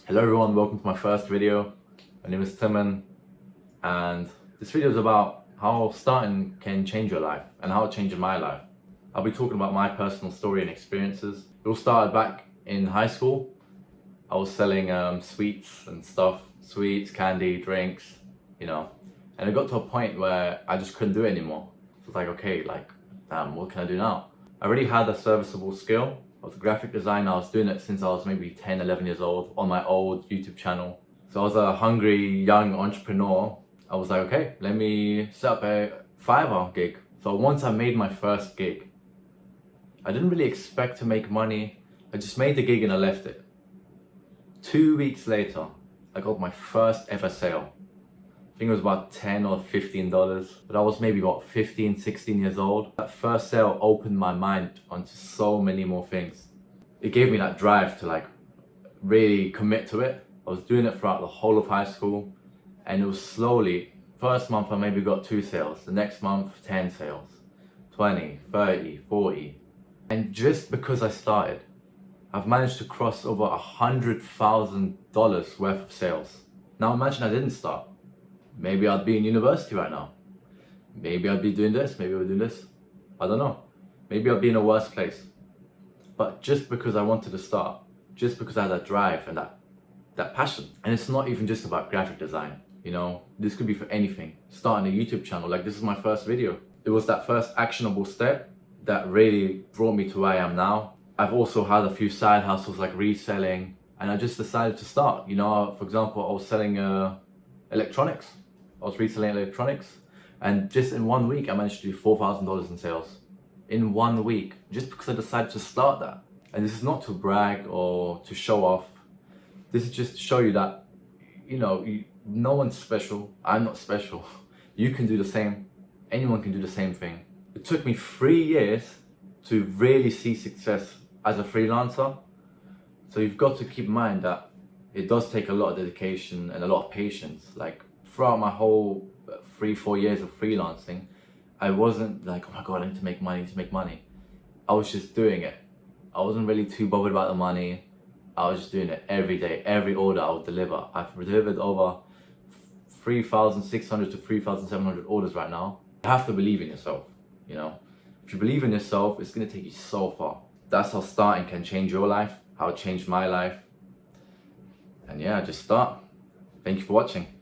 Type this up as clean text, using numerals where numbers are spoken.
Hello everyone, welcome to my first video. My name is Timon, and this video is about how starting can change your life and how it changed my life. I'll be talking about my personal story and experiences. It all started back in high school. I was selling sweets and stuff, sweets, candy, drinks, and it got to a point where I just couldn't do it anymore. So it's like, okay, damn, what can I do now? I already had a serviceable skill. I was a graphic designer. I was doing it since I was maybe 10, 11 years old on my old YouTube channel. So I was a hungry young entrepreneur. I was like, okay, let me set up a Fiverr gig. So once I made my first gig, I didn't really expect to make money. I just made the gig and I left it. 2 weeks later, I got my first ever sale. I think it was about $10 or $15, but I was maybe about 15, 16 years old. That first sale opened my mind onto so many more things. It gave me that drive to really commit to it. I was doing it throughout the whole of high school, and it was slowly, first month I maybe got 2 sales, the next month 10 sales, 20, 30, 40. And just because I started, I've managed to cross over $100,000 worth of sales. Now imagine I didn't start. Maybe I'd be in university right now. Maybe I'd be doing this, maybe I'd be doing this. I don't know. Maybe I'd be in a worse place. But just because I wanted to start, just because I had that drive and that passion. And it's not even just about graphic design, this could be for anything. Starting a YouTube channel, this is my first video. It was that first actionable step that really brought me to where I am now. I've also had a few side hustles like reselling, and I just decided to start. For example, I was selling electronics. I was reselling electronics, and just in 1 week I managed to do $4,000 in sales. In 1 week, just because I decided to start that. And this is not to brag or to show off. This is just to show you that, no one's special. I'm not special. You can do the same. Anyone can do the same thing. It took me 3 years to really see success as a freelancer. So you've got to keep in mind that it does take a lot of dedication and a lot of patience. Throughout my whole 3-4 years of freelancing, I wasn't like, oh my God, I need to make money, I was just doing it. I wasn't really too bothered about the money. I was just doing it every day. Every order I would deliver. I've delivered over 3,600 to 3,700 orders right now. You have to believe in yourself, If you believe in yourself, it's gonna take you so far. That's how starting can change your life, how it changed my life. And yeah, just start. Thank you for watching.